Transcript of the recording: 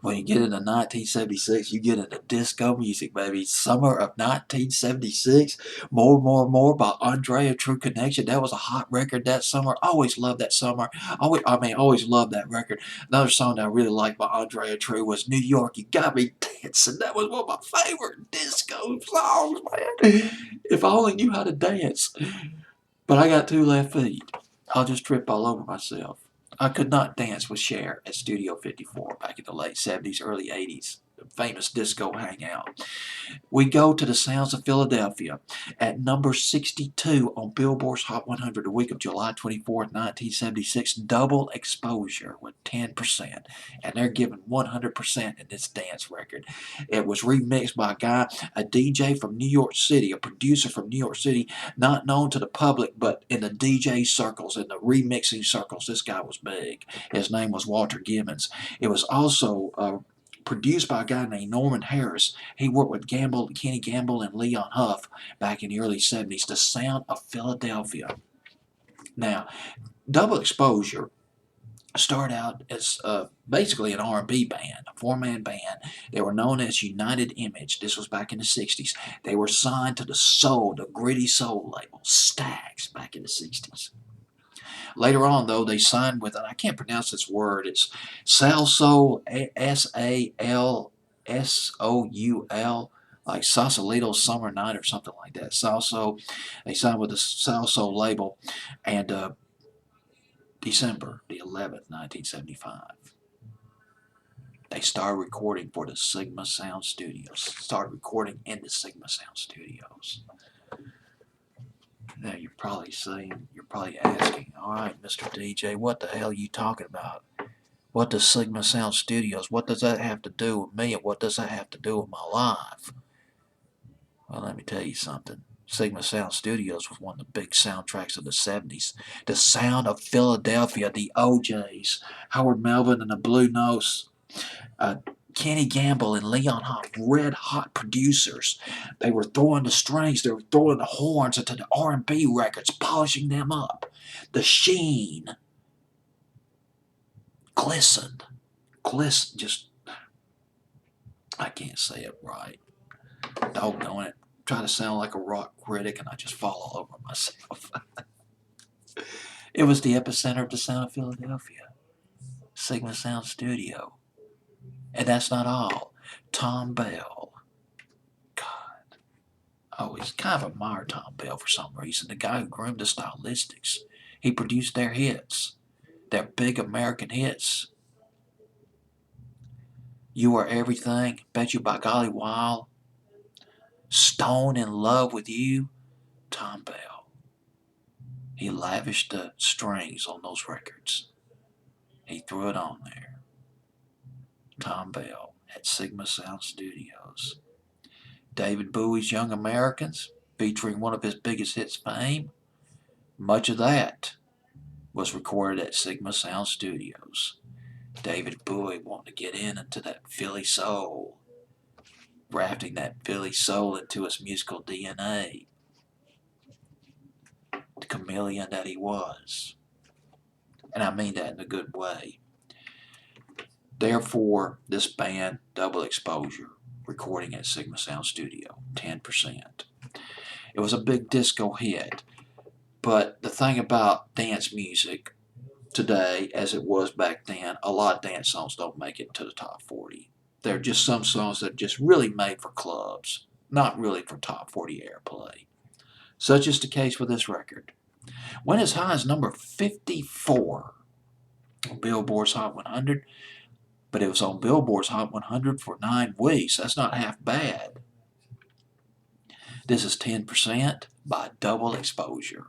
When you get into 1976, you get into disco music, baby. Summer of 1976, More by Andrea True Connection. That was a hot record that summer. I always loved that summer. Always loved that record. Another song that I really liked by Andrea True was New York, You Got Me Dancing. That was one of my favorite disco songs, man. If I only knew how to dance. But I got two left feet. I'll just trip all over myself. I could not dance with Cher at Studio 54 back in the late 70s, early 80s. The famous disco hangout. We go to the Sounds of Philadelphia at number 62 on Billboard's Hot 100 the week of July 24th, 1976. Double exposure with 10%. And they're giving 100% in this dance record. It was remixed by a DJ from New York City, a producer from New York City, not known to the public, but in the DJ circles, in the remixing circles, this guy was big. His name was Walter Gibbons. It was also produced by a guy named Norman Harris. He worked with Kenny Gamble, and Leon Huff back in the early 70s. The Sound of Philadelphia. Now, Double Exposure started out as basically an R&B band, a four-man band. They were known as United Image. This was back in the 60s. They were signed to the gritty soul label, Stax, back in the 60s. Later on, though, they signed with, and I can't pronounce this word, it's Salsoul, Salsoul, like Sausalito Summer Night or something like that. Salsoul, they signed with the Salsoul label, and December the 11th, 1975. They started recording for the Sigma Sound Studios. Started recording in the Sigma Sound Studios. Now you're probably asking, all right, Mr. DJ, what the hell are you talking about? What does Sigma Sound Studios, what does that have to do with me, and what does that have to do with my life? Well, let me tell you something. Sigma Sound Studios was one of the big soundtracks of the 70s. The Sound of Philadelphia, the OJs, Howard Melvin and the Blue Notes, Kenny Gamble and Leon Huff, red hot producers. They were throwing the strings, they were throwing the horns into the R&B records, polishing them up. The sheen glistened, just, I can't say it right. Doggone it. Try to sound like a rock critic and I just fall all over myself. It was the epicenter of the Sound of Philadelphia. Sigma Sound Studio. And that's not all. Tom Bell. God. I always kind of admire Tom Bell for some reason. The guy who groomed the Stylistics. He produced their hits. Their big American hits. You Are Everything. Bet You By Golly While. Stone in Love With You. Tom Bell. He lavished the strings on those records. He threw it on there. Tom Bell at Sigma Sound Studios. David Bowie's Young Americans, featuring one of his biggest hits, Fame. Much of that was recorded at Sigma Sound Studios. David Bowie wanting to get into that Philly soul, grafting that Philly soul into his musical DNA. The chameleon that he was. And I mean that in a good way. Therefore, this band, Double Exposure, recording at Sigma Sound Studio, 10%. It was a big disco hit, but the thing about dance music today, as it was back then, a lot of dance songs don't make it to the top 40. They're just some songs that are just really made for clubs, not really for top 40 airplay. Such is the case with this record. Went as high as number 54 on Billboard's Hot 100, but it was on Billboard's Hot 100 for 9 weeks. That's not half bad. This is 10% by Double Exposure.